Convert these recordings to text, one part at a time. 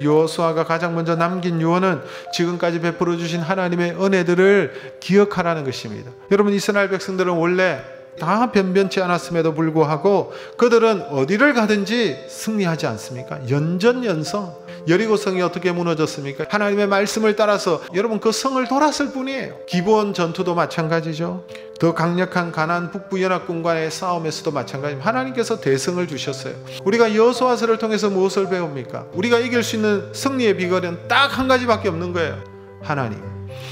여호수아가 가장 먼저 남긴 유언은 지금까지 베풀어 주신 하나님의 은혜들을 기억하라는 것입니다. 여러분, 이스라엘 백성들은 원래 다 변변치 않았음에도 불구하고 그들은 어디를 가든지 승리하지 않습니까? 연전연성. 여리고성이 어떻게 무너졌습니까? 하나님의 말씀을 따라서 여러분 그 성을 돌았을 뿐이에요. 기브온 전투도 마찬가지죠. 더 강력한 가나안 북부 연합군과의 싸움에서도 마찬가지입니다. 하나님께서 대성을 주셨어요. 우리가 여호수아서를 통해서 무엇을 배웁니까? 우리가 이길 수 있는 승리의 비결은 딱 한 가지밖에 없는 거예요.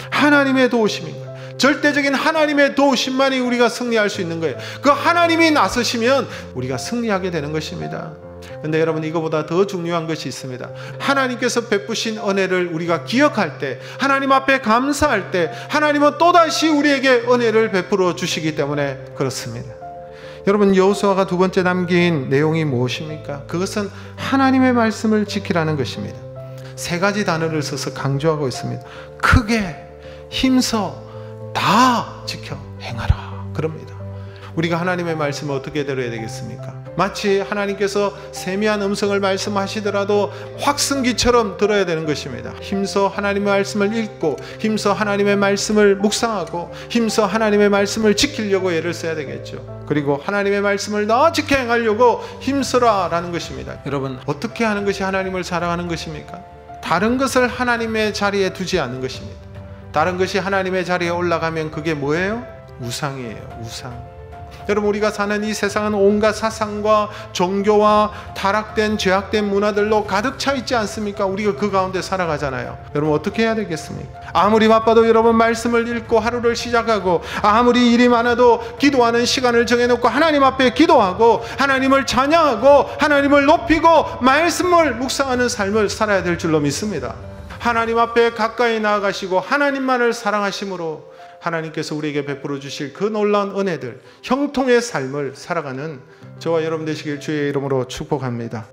하나님의 도우심입니다. 절대적인 하나님의 도우심만이 우리가 승리할 수 있는 거예요. 그 하나님이 나서시면 우리가 승리하게 되는 것입니다. 근데 여러분, 이거보다 더 중요한 것이 있습니다. 하나님께서 베푸신 은혜를 우리가 기억할 때, 하나님 앞에 감사할 때, 하나님은 또다시 우리에게 은혜를 베풀어 주시기 때문에 그렇습니다. 여러분, 여호수아가 두 번째 남긴 내용이 무엇입니까? 그것은 하나님의 말씀을 지키라는 것입니다. 세 가지 단어를 써서 강조하고 있습니다. 크게, 힘써, 다 지켜 행하라. 그럽니다. 우리가 하나님의 말씀을 어떻게 들어야 되겠습니까? 마치 하나님께서 세미한 음성을 말씀하시더라도 확승기처럼 들어야 되는 것입니다. 힘써 하나님의 말씀을 읽고, 힘써 하나님의 말씀을 묵상하고, 힘써 하나님의 말씀을 지키려고 애를 써야 되겠죠. 그리고 하나님의 말씀을 다 지켜 행하려고 힘써라 라는 것입니다. 여러분, 어떻게 하는 것이 하나님을 사랑하는 것입니까? 다른 것을 하나님의 자리에 두지 않는 것입니다. 다른 것이 하나님의 자리에 올라가면 그게 뭐예요? 우상이에요. 우상. 여러분, 우리가 사는 이 세상은 온갖 사상과 종교와 타락된 죄악된 문화들로 가득 차 있지 않습니까? 우리가 그 가운데 살아가잖아요. 여러분, 어떻게 해야 되겠습니까? 아무리 바빠도 여러분 말씀을 읽고 하루를 시작하고, 아무리 일이 많아도 기도하는 시간을 정해놓고 하나님 앞에 기도하고 하나님을 찬양하고 하나님을 높이고 말씀을 묵상하는 삶을 살아야 될 줄로 믿습니다. 하나님 앞에 가까이 나아가시고 하나님만을 사랑하심으로 하나님께서 우리에게 베풀어 주실 그 놀라운 은혜들, 형통의 삶을 살아가는 저와 여러분 되시길 주의 이름으로 축복합니다.